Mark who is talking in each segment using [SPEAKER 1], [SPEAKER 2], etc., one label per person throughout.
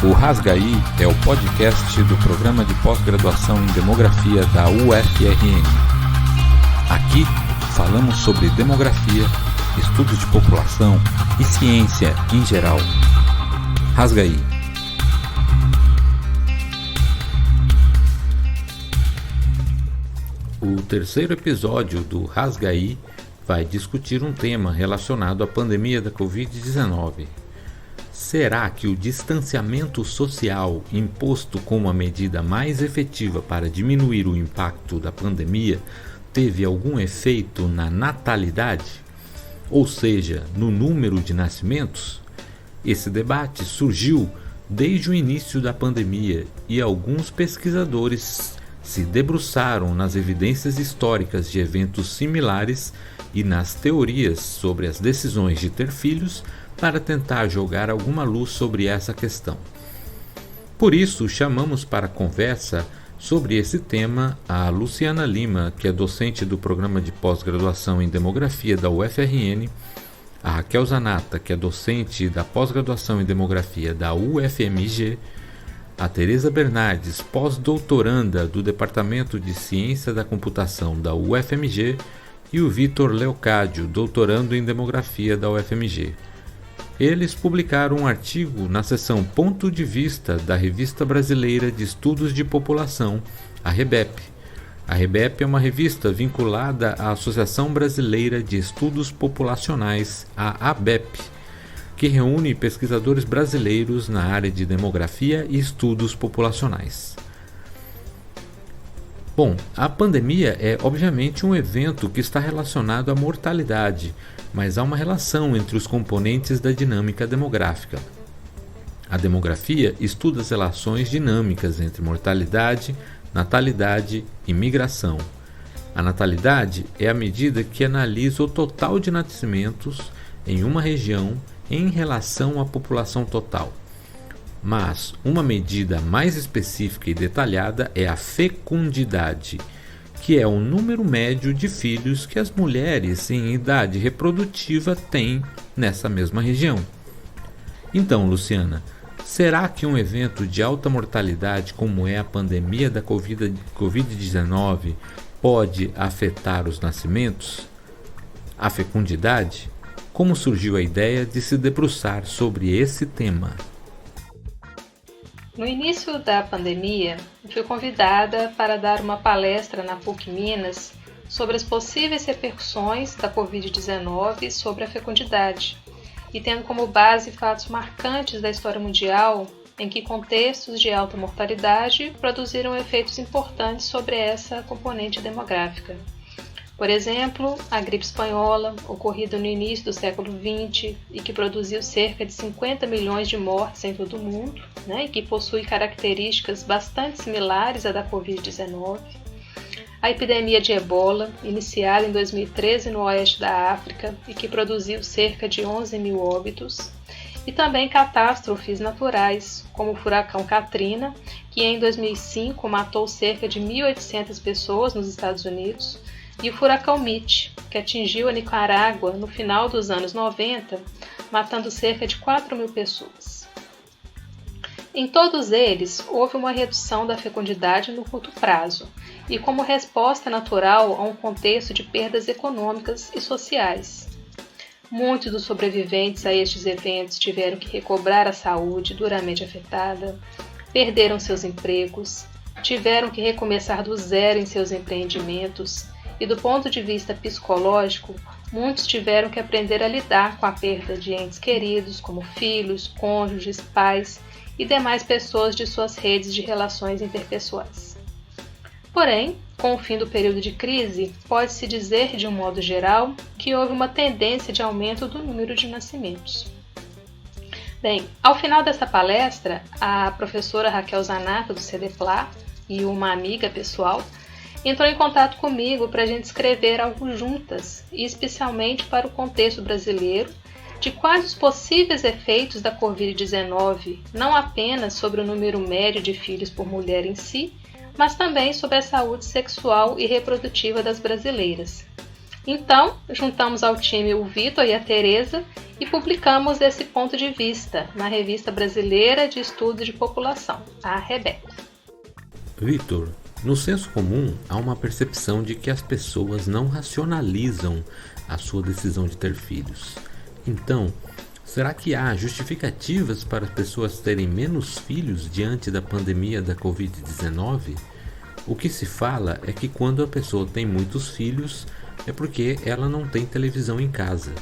[SPEAKER 1] O Rasgaí é o podcast do programa de pós-graduação em demografia da UFRN. Aqui falamos sobre demografia, estudos de população e ciência em geral. Rasgaí. O terceiro episódio do Rasgaí vai discutir um tema relacionado à pandemia da Covid-19. Será que o distanciamento social imposto como a medida mais efetiva para diminuir o impacto da pandemia teve algum efeito na natalidade? Ou seja, no número de nascimentos? Esse debate surgiu desde o início da pandemia e alguns pesquisadores se debruçaram nas evidências históricas de eventos similares e nas teorias sobre as decisões de ter filhos para tentar jogar alguma luz sobre essa questão. Por isso, chamamos para conversa sobre esse tema a Luciana Lima, que é docente do programa de pós-graduação em demografia da UFRN, a Raquel Zanata, que é docente da pós-graduação em demografia da UFMG, a Tereza Bernardes, pós-doutoranda do Departamento de Ciência da Computação da UFMG, e o Vitor Leocádio, doutorando em demografia da UFMG. Eles publicaram um artigo na seção Ponto de Vista da Revista Brasileira de Estudos de População, a REBEP. A REBEP é uma revista vinculada à Associação Brasileira de Estudos Populacionais, a ABEP, que reúne pesquisadores brasileiros na área de demografia e estudos populacionais. Bom, a pandemia é obviamente um evento que está relacionado à mortalidade, mas há uma relação entre os componentes da dinâmica demográfica. A demografia estuda as relações dinâmicas entre mortalidade, natalidade e migração. A natalidade é a medida que analisa o total de nascimentos em uma região em relação à população total. Mas uma medida mais específica e detalhada é a fecundidade, que é o número médio de filhos que as mulheres em idade reprodutiva têm nessa mesma região. Então, Luciana, será que um evento de alta mortalidade como é a pandemia da Covid-19 pode afetar os nascimentos? A fecundidade? Como surgiu a ideia de se debruçar sobre esse tema?
[SPEAKER 2] No início da pandemia, eu fui convidada para dar uma palestra na PUC Minas sobre as possíveis repercussões da Covid-19 sobre a fecundidade, e tendo como base fatos marcantes da história mundial em que contextos de alta mortalidade produziram efeitos importantes sobre essa componente demográfica. Por exemplo, a gripe espanhola, ocorrida no início do século XX e que produziu cerca de 50 milhões de mortes em todo o mundo, e que possui características bastante similares à da Covid-19. A epidemia de ebola, iniciada em 2013 no oeste da África e que produziu cerca de 11 mil óbitos. E também catástrofes naturais, como o furacão Katrina, que em 2005 matou cerca de 1.800 pessoas nos Estados Unidos, e o furacão Mitch, que atingiu a Nicarágua no final dos anos 90, matando cerca de 4 mil pessoas. Em todos eles, houve uma redução da fecundidade no curto prazo, e como resposta natural a um contexto de perdas econômicas e sociais. Muitos dos sobreviventes a estes eventos tiveram que recobrar a saúde duramente afetada, perderam seus empregos, tiveram que recomeçar do zero em seus empreendimentos, e do ponto de vista psicológico, muitos tiveram que aprender a lidar com a perda de entes queridos, como filhos, cônjuges, pais e demais pessoas de suas redes de relações interpessoais. Porém, com o fim do período de crise, pode-se dizer, de um modo geral, que houve uma tendência de aumento do número de nascimentos. Bem, ao final dessa palestra, a professora Raquel Zanata, do CDPLA, e uma amiga pessoal, entrou em contato comigo para a gente escrever algo juntas, e especialmente para o contexto brasileiro, de quais os possíveis efeitos da Covid-19, não apenas sobre o número médio de filhos por mulher em si, mas também sobre a saúde sexual e reprodutiva das brasileiras. Então, juntamos ao time o Vitor e a Tereza e publicamos esse ponto de vista na Revista Brasileira de Estudos de População, a REBEP.
[SPEAKER 1] Vitor, no senso comum há uma percepção de que as pessoas não racionalizam a sua decisão de ter filhos. Então, será que há justificativas para as pessoas terem menos filhos diante da pandemia da Covid-19? O que se fala é que quando a pessoa tem muitos filhos é porque ela não tem televisão em casa.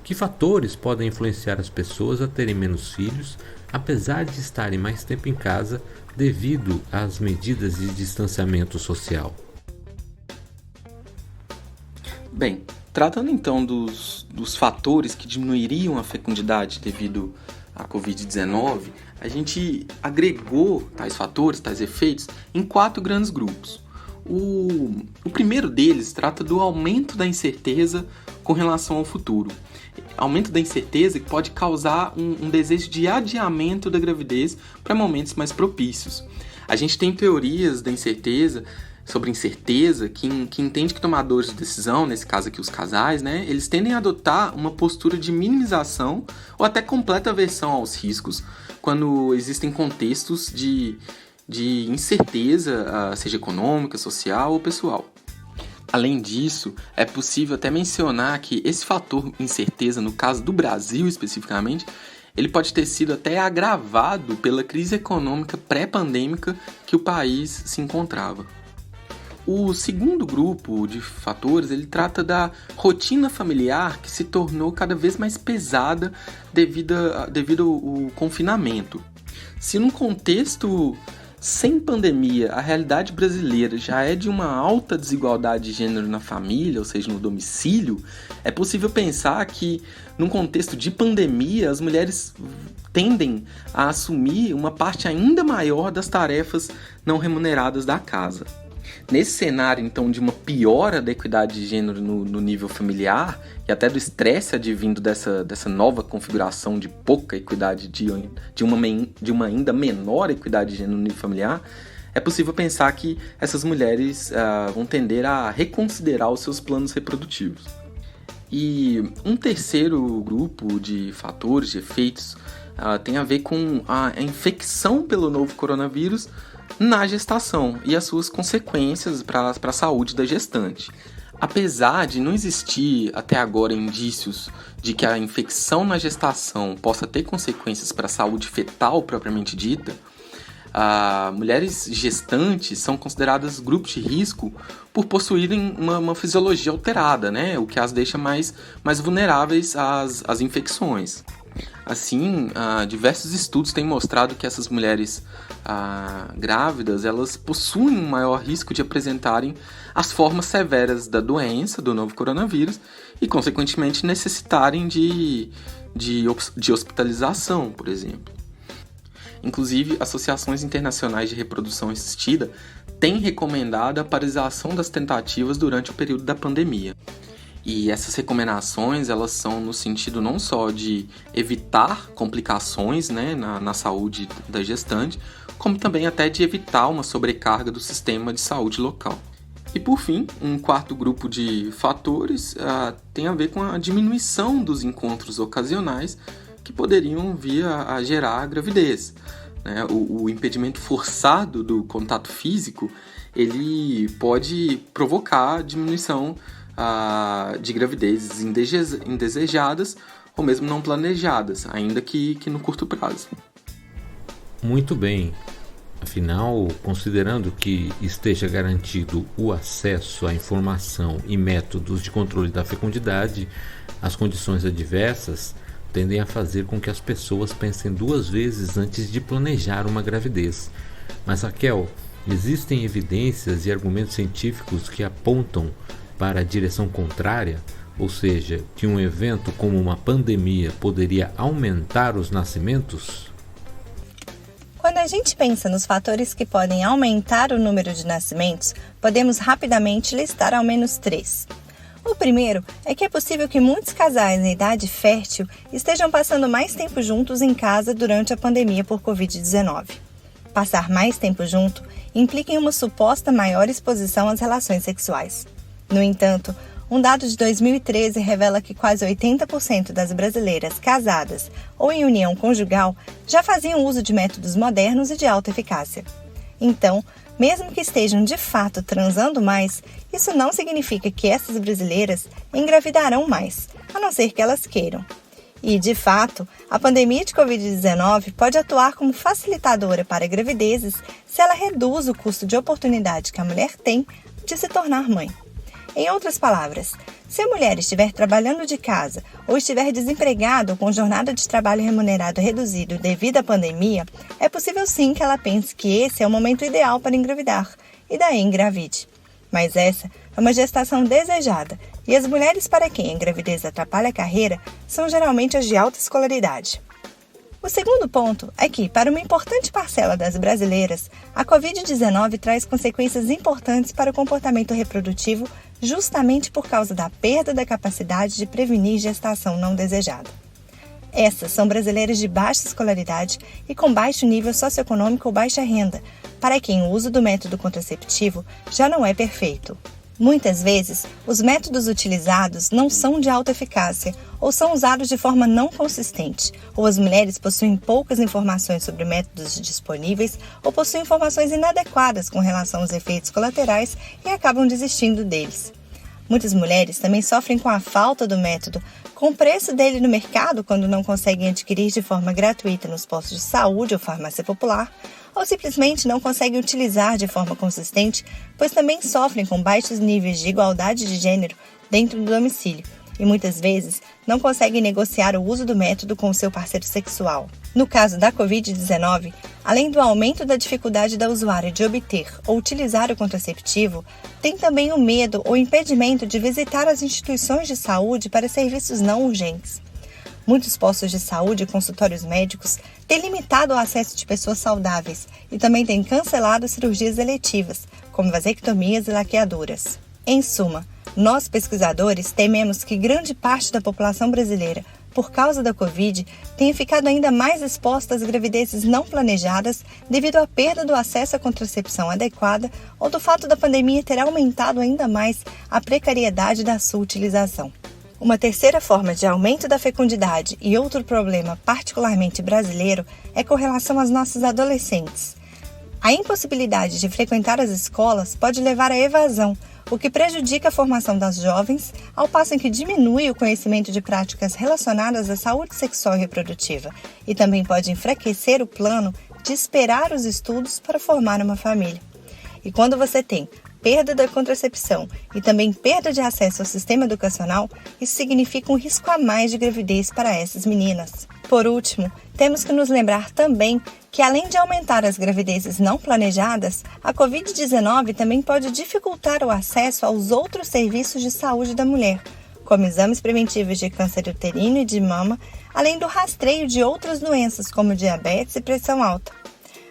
[SPEAKER 1] Que fatores podem influenciar as pessoas a terem menos filhos, apesar de estarem mais tempo em casa devido às medidas de distanciamento social?
[SPEAKER 3] Bem, tratando então dos fatores que diminuiriam a fecundidade devido à Covid-19, a gente agregou tais fatores, tais efeitos, em 4 grandes grupos. O primeiro deles trata do aumento da incerteza com relação ao futuro. Aumento da incerteza que pode causar um desejo de adiamento da gravidez para momentos mais propícios. A gente tem teorias da incerteza, sobre incerteza, que entende que tomadores de decisão, nesse caso aqui os casais, eles tendem a adotar uma postura de minimização ou até completa aversão aos riscos quando existem contextos de incerteza, seja econômica, social ou pessoal. Além disso, é possível até mencionar que esse fator incerteza, no caso do Brasil especificamente, ele pode ter sido até agravado pela crise econômica pré-pandêmica que o país se encontrava. O segundo grupo de fatores, ele trata da rotina familiar que se tornou cada vez mais pesada devido ao confinamento. Se num contexto sem pandemia, a realidade brasileira já é de uma alta desigualdade de gênero na família, ou seja, no domicílio, é possível pensar que, num contexto de pandemia, as mulheres tendem a assumir uma parte ainda maior das tarefas não remuneradas da casa. Nesse cenário, então, de uma piora da equidade de gênero no nível familiar e até do estresse advindo dessa nova configuração de pouca equidade, de uma ainda menor equidade de gênero no nível familiar, é possível pensar que essas mulheres vão tender a reconsiderar os seus planos reprodutivos. E um terceiro grupo de fatores, de efeitos, tem a ver com a infecção pelo novo coronavírus na gestação e as suas consequências para a saúde da gestante. Apesar de não existir até agora indícios de que a infecção na gestação possa ter consequências para a saúde fetal propriamente dita, mulheres gestantes são consideradas grupos de risco por possuírem uma fisiologia alterada, o que as deixa mais vulneráveis às infecções. Assim, diversos estudos têm mostrado que essas mulheres grávidas, elas possuem um maior risco de apresentarem as formas severas da doença, do novo coronavírus, e, consequentemente, necessitarem de hospitalização, por exemplo. Inclusive, associações internacionais de reprodução assistida têm recomendado a paralisação das tentativas durante o período da pandemia. E essas recomendações, elas são no sentido não só de evitar complicações na saúde da gestante, como também até de evitar uma sobrecarga do sistema de saúde local. E por fim, um quarto grupo de fatores tem a ver com a diminuição dos encontros ocasionais que poderiam vir a gerar a gravidez. O impedimento forçado do contato físico, ele pode provocar diminuição de gravidezes indesejadas ou mesmo não planejadas, ainda que no curto prazo.
[SPEAKER 1] Muito bem. Afinal, considerando que esteja garantido o acesso à informação e métodos de controle da fecundidade, as condições adversas tendem a fazer com que as pessoas pensem 2 vezes antes de planejar uma gravidez. Mas, Raquel, existem evidências e argumentos científicos que apontam para a direção contrária, ou seja, que um evento como uma pandemia poderia aumentar os nascimentos?
[SPEAKER 4] Quando a gente pensa nos fatores que podem aumentar o número de nascimentos, podemos rapidamente listar ao menos 3. O primeiro é que é possível que muitos casais em idade fértil estejam passando mais tempo juntos em casa durante a pandemia por Covid-19. Passar mais tempo junto implica em uma suposta maior exposição às relações sexuais. No entanto, Um dado de 2013 revela que quase 80% das brasileiras casadas ou em união conjugal já faziam uso de métodos modernos e de alta eficácia. Então, mesmo que estejam de fato transando mais, isso não significa que essas brasileiras engravidarão mais, a não ser que elas queiram. E, de fato, a pandemia de Covid-19 pode atuar como facilitadora para gravidezes se ela reduz o custo de oportunidade que a mulher tem de se tornar mãe. Em outras palavras, se a mulher estiver trabalhando de casa ou estiver desempregada ou com jornada de trabalho remunerado reduzido devido à pandemia, é possível sim que ela pense que esse é o momento ideal para engravidar, e daí engravide. Mas essa é uma gestação desejada, e as mulheres para quem a gravidez atrapalha a carreira são geralmente as de alta escolaridade. O segundo ponto é que, para uma importante parcela das brasileiras, a Covid-19 traz consequências importantes para o comportamento reprodutivo justamente por causa da perda da capacidade de prevenir gestação não desejada. Essas são brasileiras de baixa escolaridade e com baixo nível socioeconômico ou baixa renda, para quem o uso do método contraceptivo já não é perfeito. Muitas vezes, os métodos utilizados não são de alta eficácia ou são usados de forma não consistente, ou as mulheres possuem poucas informações sobre métodos disponíveis ou possuem informações inadequadas com relação aos efeitos colaterais e acabam desistindo deles. Muitas mulheres também sofrem com a falta do método, com o preço dele no mercado quando não conseguem adquirir de forma gratuita nos postos de saúde ou farmácia popular, ou simplesmente não conseguem utilizar de forma consistente, pois também sofrem com baixos níveis de igualdade de gênero dentro do domicílio e muitas vezes não conseguem negociar o uso do método com o seu parceiro sexual. No caso da Covid-19, além do aumento da dificuldade da usuária de obter ou utilizar o contraceptivo, tem também o medo ou impedimento de visitar as instituições de saúde para serviços não urgentes. Muitos postos de saúde e consultórios médicos têm limitado o acesso de pessoas saudáveis e também têm cancelado cirurgias eletivas, como vasectomias e laqueaduras. Em suma, nós pesquisadores tememos que grande parte da população brasileira, por causa da Covid, tenha ficado ainda mais exposta às gravidezes não planejadas devido à perda do acesso à contracepção adequada ou do fato da pandemia ter aumentado ainda mais a precariedade da sua utilização. Uma terceira forma de aumento da fecundidade e outro problema particularmente brasileiro é com relação às nossas adolescentes. A impossibilidade de frequentar as escolas pode levar à evasão, o que prejudica a formação das jovens, ao passo em que diminui o conhecimento de práticas relacionadas à saúde sexual e reprodutiva, e também pode enfraquecer o plano de esperar os estudos para formar uma família. E quando você tem perda da contracepção e também perda de acesso ao sistema educacional, isso significa um risco a mais de gravidez para essas meninas. Por último, temos que nos lembrar também que, além de aumentar as gravidezes não planejadas, a Covid-19 também pode dificultar o acesso aos outros serviços de saúde da mulher, como exames preventivos de câncer uterino e de mama, além do rastreio de outras doenças como diabetes e pressão alta.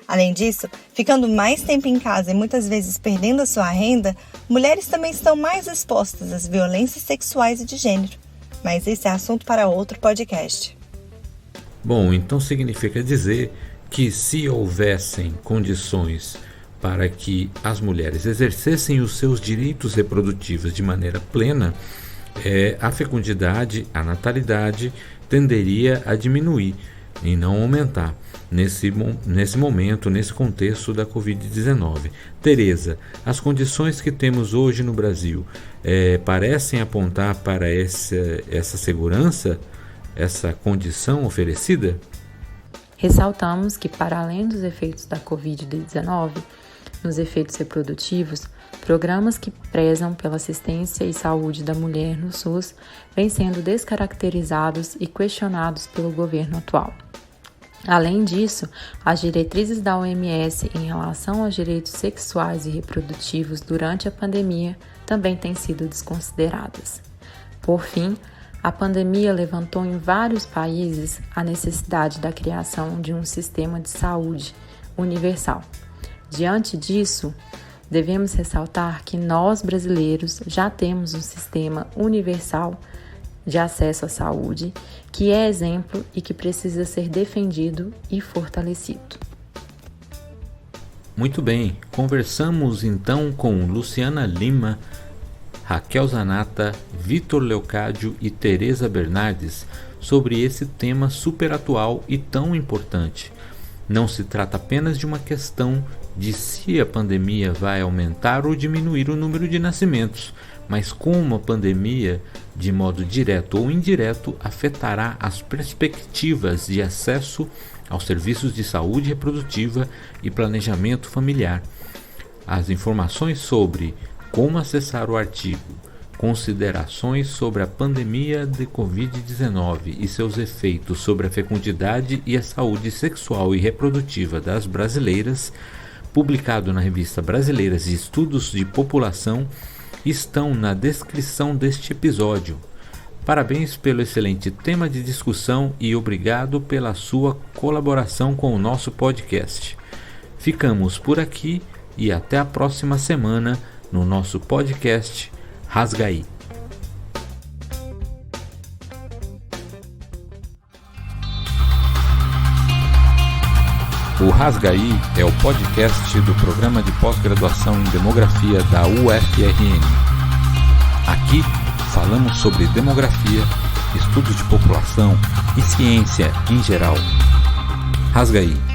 [SPEAKER 4] Além disso, ficando mais tempo em casa e muitas vezes perdendo a sua renda, mulheres também estão mais expostas às violências sexuais e de gênero. Mas esse é assunto para outro podcast.
[SPEAKER 1] Bom, então significa dizer que se houvessem condições para que as mulheres exercessem os seus direitos reprodutivos de maneira plena, a fecundidade, a natalidade tenderia a diminuir e não aumentar nesse momento, nesse contexto da Covid-19. Tereza, as condições que temos hoje no Brasil parecem apontar para essa segurança, essa condição oferecida?
[SPEAKER 5] Ressaltamos que, para além dos efeitos da Covid-19, nos efeitos reprodutivos, programas que prezam pela assistência e saúde da mulher no SUS vêm sendo descaracterizados e questionados pelo governo atual. Além disso, as diretrizes da OMS em relação aos direitos sexuais e reprodutivos durante a pandemia também têm sido desconsideradas. Por fim, a pandemia levantou em vários países a necessidade da criação de um sistema de saúde universal. Diante disso, devemos ressaltar que nós, brasileiros, já temos um sistema universal de acesso à saúde, que é exemplo e que precisa ser defendido e fortalecido.
[SPEAKER 1] Muito bem, conversamos então com Luciana Lima, Raquel Zanata, Vitor Leocádio e Tereza Bernardes sobre esse tema super atual e tão importante. Não se trata apenas de uma questão de se a pandemia vai aumentar ou diminuir o número de nascimentos, mas como a pandemia, de modo direto ou indireto, afetará as perspectivas de acesso aos serviços de saúde reprodutiva e planejamento familiar. As informações sobre como acessar o artigo Considerações sobre a pandemia de Covid-19 e seus efeitos sobre a fecundidade e a saúde sexual e reprodutiva das brasileiras, publicado na Revista Brasileira de Estudos de População, estão na descrição deste episódio. Parabéns pelo excelente tema de discussão e obrigado pela sua colaboração com o nosso podcast. Ficamos por aqui e até a próxima semana no nosso podcast Rasgaí. O Rasgaí é o podcast do Programa de Pós-Graduação em Demografia da UFRN. Aqui falamos sobre demografia, estudos de população e ciência em geral. Rasgaí.